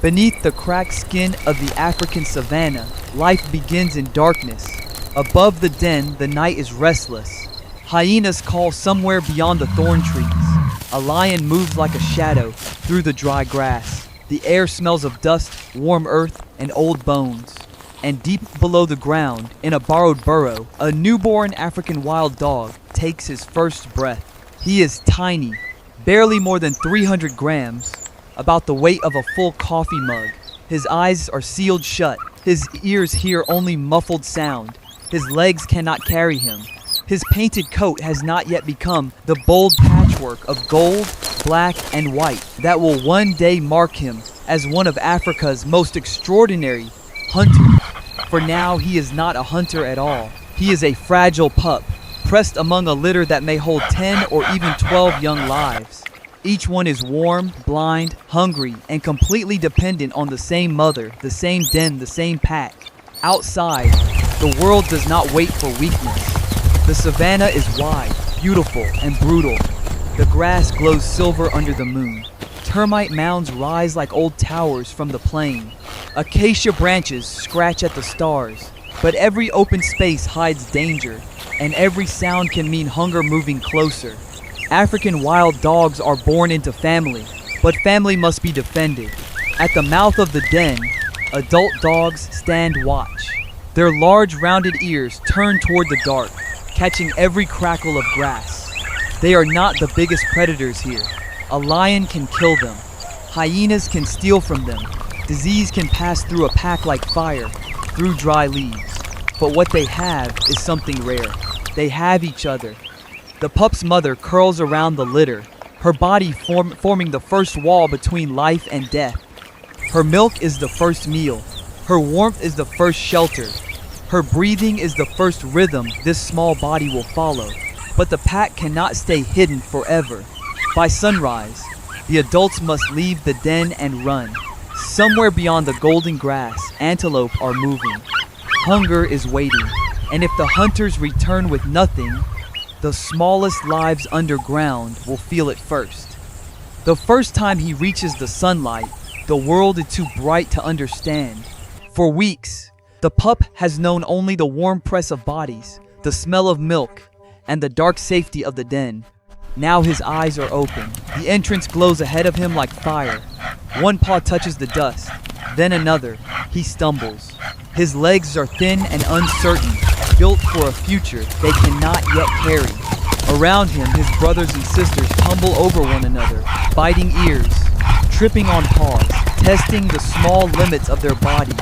Beneath the cracked skin of the African savanna, life begins in darkness. Above the den, the night is restless. Hyenas call somewhere beyond the thorn trees. A lion moves like a shadow through the dry grass. The air smells of dust, warm earth, and old bones. And deep below the ground, in a borrowed burrow, a newborn African wild dog takes his first breath. He is tiny, barely more than 300 grams, about the weight of a full coffee mug. His eyes are sealed shut. His ears hear only muffled sound. His legs cannot carry him. His painted coat has not yet become the bold patchwork of gold, black, and white that will one day mark him as one of Africa's most extraordinary hunters. For now, he is not a hunter at all. He is a fragile pup, pressed among a litter that may hold 10 or even 12 young lives. Each one is warm, blind, hungry, and completely dependent on the same mother, the same den, the same pack. Outside, the world does not wait for weakness. The savannah is wide, beautiful, and brutal. The grass glows silver under the moon. Termite mounds rise like old towers from the plain. Acacia branches scratch at the stars. But every open space hides danger, and every sound can mean hunger moving closer. African wild dogs are born into family, but family must be defended. At the mouth of the den, adult dogs stand watch. Their large rounded ears turn toward the dark, catching every crackle of grass. They are not the biggest predators here. A lion can kill them. Hyenas can steal from them. Disease can pass through a pack like fire, through dry leaves. But what they have is something rare. They have each other. The pup's mother curls around the litter, her body forming the first wall between life and death. Her milk is the first meal. Her warmth is the first shelter. Her breathing is the first rhythm this small body will follow. But the pack cannot stay hidden forever. By sunrise, the adults must leave the den and run. Somewhere beyond the golden grass, antelope are moving. Hunger is waiting, and if the hunters return with nothing, the smallest lives underground will feel it first. The first time he reaches the sunlight, the world is too bright to understand. For weeks, the pup has known only the warm press of bodies, the smell of milk, and the dark safety of the den. Now his eyes are open. The entrance glows ahead of him like fire. One paw touches the dust, then another. He stumbles. His legs are thin and uncertain, built for a future they cannot yet carry. Around him, his brothers and sisters tumble over one another, biting ears, tripping on paws, testing the small limits of their bodies.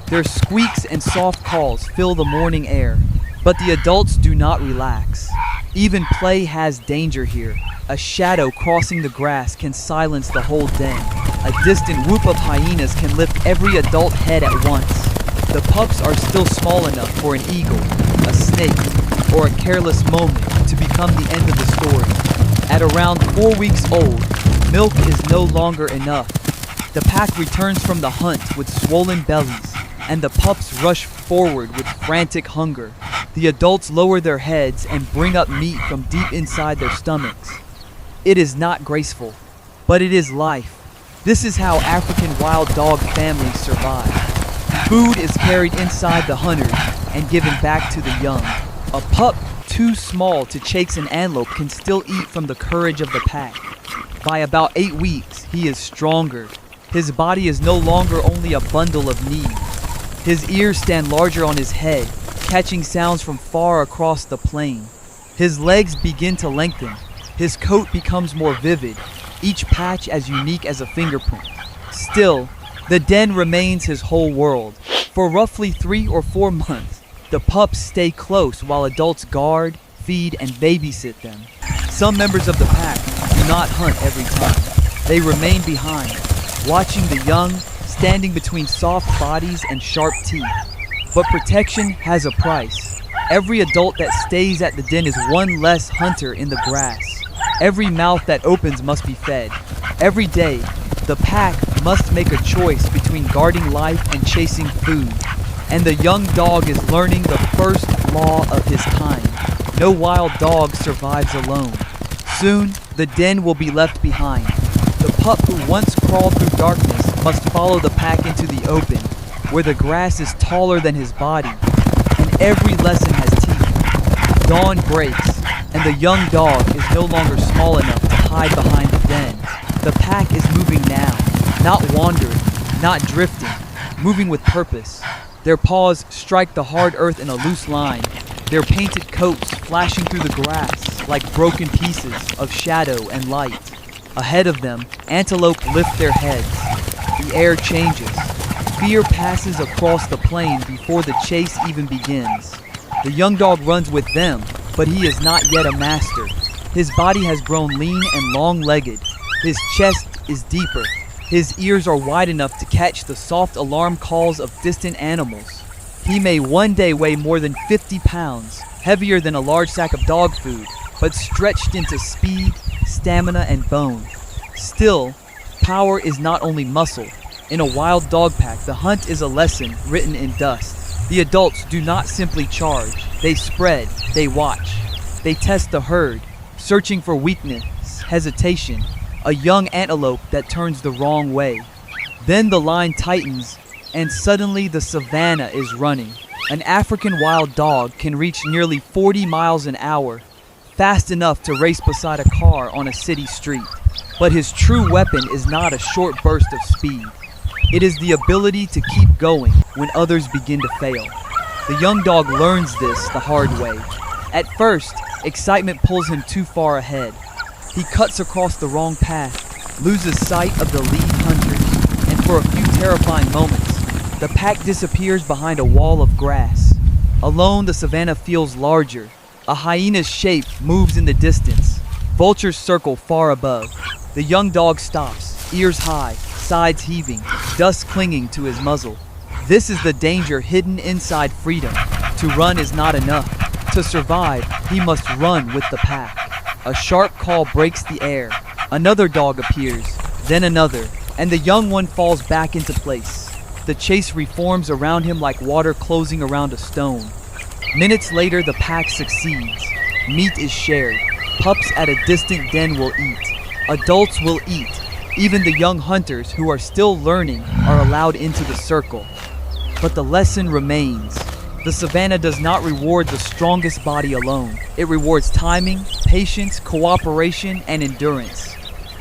Their squeaks and soft calls fill the morning air, but the adults do not relax. Even play has danger here. A shadow crossing the grass can silence the whole den. A distant whoop of hyenas can lift every adult head at once. The pups are still small enough for an eagle, a snake, or a careless moment to become the end of the story. At around 4 weeks old, milk is no longer enough. The pack returns from the hunt with swollen bellies, and the pups rush forward with frantic hunger. The adults lower their heads and bring up meat from deep inside their stomachs. It is not graceful, but it is life. This is how African wild dog families survive. Food is carried inside the hunters and given back to the young. A pup too small to chase an antelope can still eat from the courage of the pack. By about 8 weeks, he is stronger. His body is no longer only a bundle of knees. His ears stand larger on his head, catching sounds from far across the plain. His legs begin to lengthen. His coat becomes more vivid, each patch as unique as a fingerprint. Still, the den remains his whole world. For roughly 3 or 4 months, the pups stay close while adults guard, feed, and babysit them. Some members of the pack do not hunt every time. They remain behind, watching the young, standing between soft bodies and sharp teeth. But protection has a price. Every adult that stays at the den is one less hunter in the grass. Every mouth that opens must be fed. Every day, the pack must make a choice between guarding life and chasing food. And the young dog is learning the first law of his kind. No wild dog survives alone. Soon, the den will be left behind. The pup who once crawled through darkness must follow the pack into the open, where the grass is taller than his body, and every lesson has teeth. Dawn breaks, and the young dog is no longer small enough to hide behind the den. The pack is moving now, not wandering, not drifting, moving with purpose. Their paws strike the hard earth in a loose line, their painted coats flashing through the grass like broken pieces of shadow and light. Ahead of them, antelope lift their heads. The air changes. Fear passes across the plain before the chase even begins. The young dog runs with them, but he is not yet a master. His body has grown lean and long-legged. His chest is deeper. His ears are wide enough to catch the soft alarm calls of distant animals. He may one day weigh more than 50 pounds, heavier than a large sack of dog food, but stretched into speed, stamina, and bone. Still, power is not only muscle. In a wild dog pack, the hunt is a lesson written in dust. The adults do not simply charge. They spread, they watch. They test the herd, searching for weakness, hesitation, a young antelope that turns the wrong way. Then the line tightens, and suddenly the savannah is running. An African wild dog can reach nearly 40 miles an hour, fast enough to race beside a car on a city street. But his true weapon is not a short burst of speed. It is the ability to keep going when others begin to fail. The young dog learns this the hard way. At first, excitement pulls him too far ahead. He cuts across the wrong path, loses sight of the lead hunters, and for a few terrifying moments, the pack disappears behind a wall of grass. Alone, the savannah feels larger. A hyena's shape moves in the distance. Vultures circle far above. The young dog stops, ears high, sides heaving, dust clinging to his muzzle. This is the danger hidden inside freedom. To run is not enough. To survive, he must run with the pack. A sharp call breaks the air. Another dog appears, then another, and the young one falls back into place. The chase reforms around him like water closing around a stone. Minutes later, the pack succeeds. Meat is shared. Pups at a distant den will eat. Adults will eat. Even the young hunters who are still learning are allowed into the circle. But the lesson remains. The savannah does not reward the strongest body alone. It rewards timing, patience, cooperation, and endurance.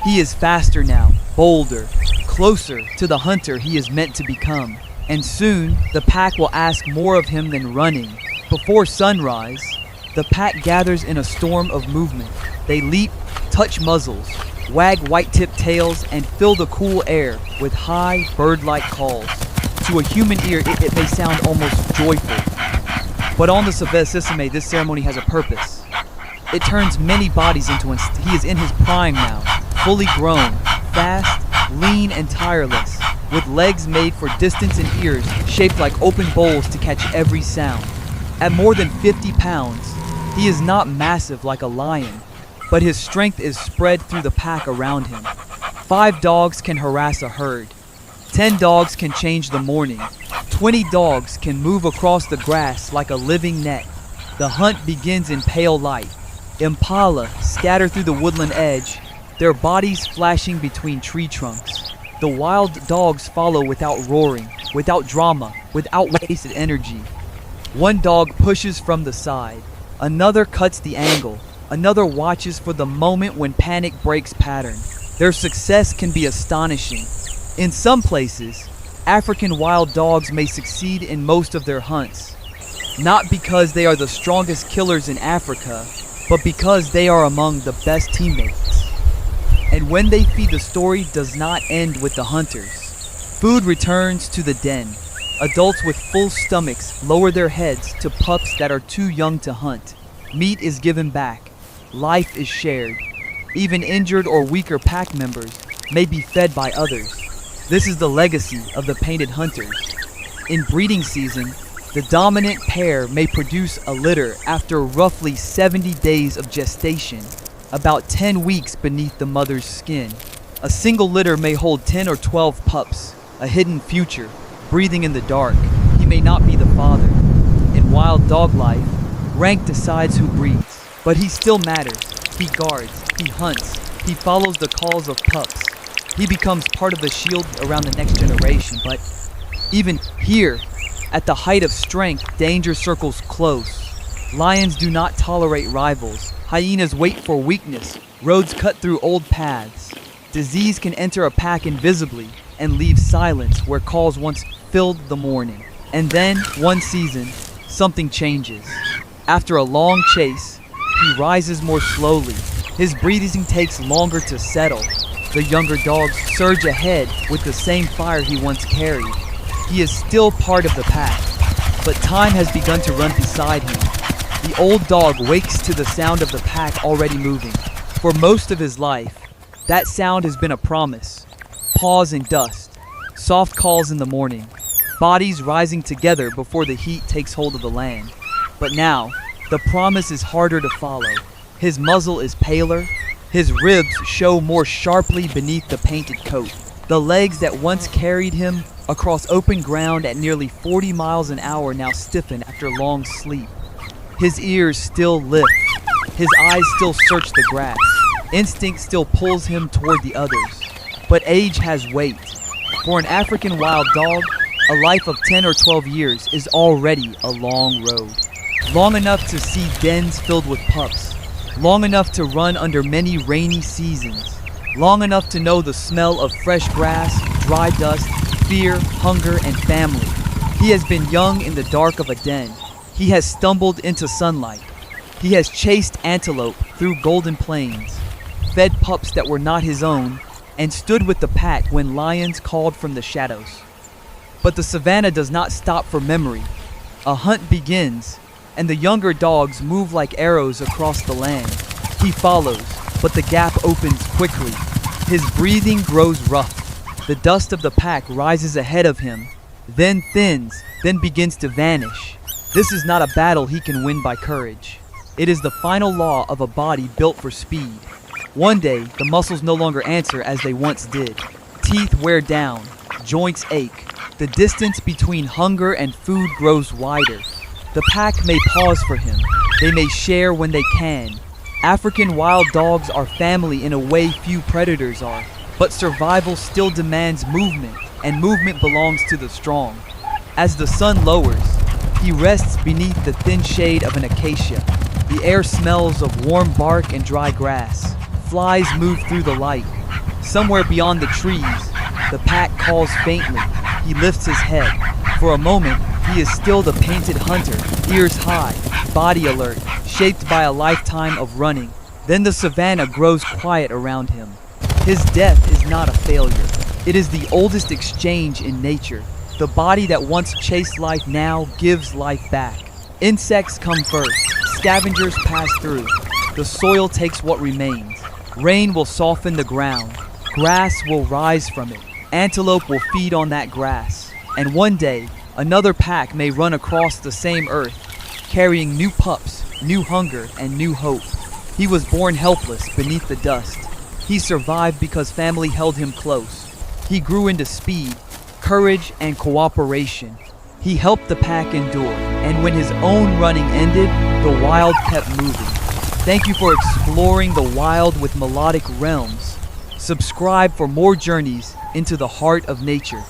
He is faster now, bolder, closer to the hunter he is meant to become. And soon, the pack will ask more of him than running. Before sunrise, the pack gathers in a storm of movement. They leap, touch muzzles, wag white-tipped tails, and fill the cool air with high, bird-like calls. To a human ear, it may sound almost joyful. But on the Savanna, this ceremony has a purpose. It turns many bodies into he is in his prime now, fully grown, fast, lean, and tireless, with legs made for distance and ears shaped like open bowls to catch every sound. At more than 50 pounds, he is not massive like a lion, but his strength is spread through the pack around him. 5 dogs can harass a herd. 10 dogs can change the morning. 20 dogs can move across the grass like a living net. The hunt begins in pale light. Impala scatter through the woodland edge, their bodies flashing between tree trunks. The wild dogs follow without roaring, without drama, without wasted energy. One dog pushes from the side. Another cuts the angle. Another watches for the moment when panic breaks pattern. Their success can be astonishing. In some places, African wild dogs may succeed in most of their hunts, not because they are the strongest killers in Africa, but because they are among the best teammates. And when they feed, the story does not end with the hunters. Food returns to the den. Adults with full stomachs lower their heads to pups that are too young to hunt. Meat is given back. Life is shared. Even injured or weaker pack members may be fed by others. This is the legacy of the painted hunters. In breeding season, the dominant pair may produce a litter after roughly 70 days of gestation, about 10 weeks beneath the mother's skin. A single litter may hold 10 or 12 pups, a hidden future, breathing in the dark. He may not be the father. In wild dog life, rank decides who breeds, but he still matters. He guards, he hunts, he follows the calls of pups. He becomes part of the shield around the next generation, but even here, at the height of strength, danger circles close. Lions do not tolerate rivals. Hyenas wait for weakness. Roads cut through old paths. Disease can enter a pack invisibly and leave silence where calls once filled the morning. And then, one season, something changes. After a long chase, he rises more slowly. His breathing takes longer to settle. The younger dogs surge ahead with the same fire he once carried. He is still part of the pack, but time has begun to run beside him. The old dog wakes to the sound of the pack already moving. For most of his life, that sound has been a promise. Paws in dust, soft calls in the morning, bodies rising together before the heat takes hold of the land. But now, the promise is harder to follow. His muzzle is paler, his ribs show more sharply beneath the painted coat. The legs that once carried him across open ground at nearly 40 miles an hour now stiffen after long sleep. His ears still lift. His eyes still search the grass. Instinct still pulls him toward the others. But age has weight. For an African wild dog, a life of 10 or 12 years is already a long road. Long enough to see dens filled with pups. Long enough to run under many rainy seasons. Long enough to know the smell of fresh grass, dry dust, fear, hunger, and family. He has been young in the dark of a den. He has stumbled into sunlight. He has chased antelope through golden plains, fed pups that were not his own, and stood with the pack when lions called from the shadows. But the savannah does not stop for memory. A hunt begins, and the younger dogs move like arrows across the land. He follows, but the gap opens quickly. His breathing grows rough. The dust of the pack rises ahead of him, then thins, then begins to vanish. This is not a battle he can win by courage. It is the final law of a body built for speed. One day, the muscles no longer answer as they once did. Teeth wear down, joints ache. The distance between hunger and food grows wider. The pack may pause for him. They may share when they can. African wild dogs are family in a way few predators are. But survival still demands movement, and movement belongs to the strong. As the sun lowers, he rests beneath the thin shade of an acacia. The air smells of warm bark and dry grass. Flies move through the light. Somewhere beyond the trees, the pack calls faintly. He lifts his head. For a moment, he is still the painted hunter, ears high, body alert, shaped by a lifetime of running. Then the savannah grows quiet around him. His death is not a failure. It is the oldest exchange in nature. The body that once chased life now gives life back. Insects come first. Scavengers pass through. The soil takes what remains. Rain will soften the ground. Grass will rise from it. Antelope will feed on that grass. And one day, another pack may run across the same earth, carrying new pups, new hunger, and new hope. He was born helpless beneath the dust. He survived because family held him close. He grew into speed, courage, and cooperation. He helped the pack endure, and when his own running ended, the wild kept moving. Thank you for exploring the wild with melodic realms. Subscribe for more journeys into the heart of nature.